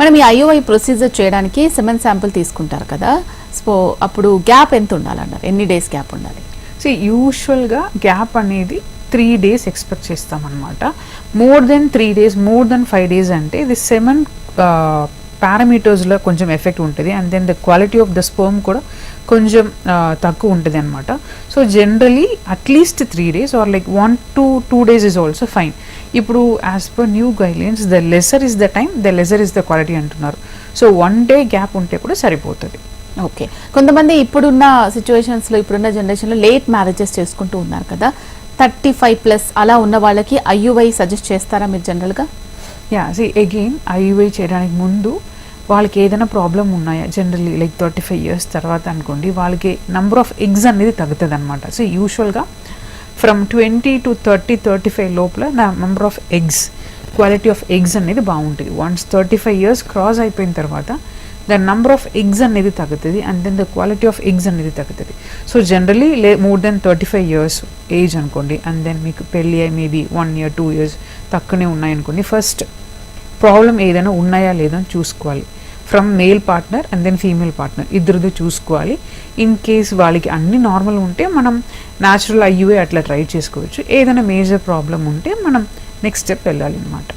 మనం ఈ IUI procedure చేయడానికి సెమెన్ శాంపుల్ తీసుకుంటారు కదా, సో అప్పుడు గ్యాప్ ఎంత ఉండాలన్నారు, ఎన్ని డేస్ గ్యాప్ ఉండాలి? సో యూజువల్గా గ్యాప్ అనేది 3 days ఎక్స్పెక్ట్ చేస్తామన్నమాట. More than 3 days, more than 5 days అంటే ఇది సెమెన్ పారామీటర్స్లో కొంచెం ఎఫెక్ట్ ఉంటుంది. And then the quality of the sperm కూడా కొంచెం తక్కువ ఉంటుంది అనమాట. So generally at least 3 days or like 1 to 2 days is also fine. ఇప్పుడు as per new guidelines the lesser is the time, the lesser is the quality అంటున్నారు. So 1 day gap ఉంటే కూడా సరిపోతుంది. ఓకే, కొంతమంది ఇప్పుడున్న సిచ్యువేషన్స్లో, ఇప్పుడున్న జనరేషన్లో లేట్ మ్యారేజెస్ చేసుకుంటూ ఉన్నారు కదా, 35+ అలా ఉన్న వాళ్ళకి ఐయుఐ సజెస్ట్ చేస్తారా మీరు జనరల్గా? యా, సి అగైన్ ఐయుఐ చేయడానికి ముందు వాళ్ళకి ఏదైనా ప్రాబ్లం ఉన్నాయా, జనరల్లీ లైక్ 35 years తర్వాత అనుకోండి, వాళ్ళకి నంబర్ ఆఫ్ ఎగ్స్ అనేది తగ్గుతుంది అనమాట. సో యూజువల్గా ఫ్రమ్ 20 to 30, 35 లోపల number of eggs, quality of eggs అనేది బాగుంటుంది. వన్స్ 35 years క్రాస్ అయిపోయిన తర్వాత ద నంబర్ ఆఫ్ ఎగ్స్ అనేది తగ్గుతుంది, and then the quality of eggs అనేది తగ్గుతుంది. So generally more than 35 years age అనుకోండి, అండ్ దెన్ మీకు పెళ్ళి అయ్యి మేబీ 1 year 2 years తక్కువనే ఉన్నాయనుకోండి, ఫస్ట్ ప్రాబ్లం ఏదైనా ఉన్నాయా లేదా అని చూసుకోవాలి. From male partner and then female partner ఇద్దరిది చూసుకోవాలి. ఇన్ కేస్ వాళ్ళకి అన్ని నార్మల్ ఉంటే మనం న్యాచురల్ ఐయుఐ అట్లా ట్రై చేసుకోవచ్చు. ఏదైనా మేజర్ ప్రాబ్లం ఉంటే మనం నెక్స్ట్ స్టెప్ వెళ్ళాలి అన్నమాట.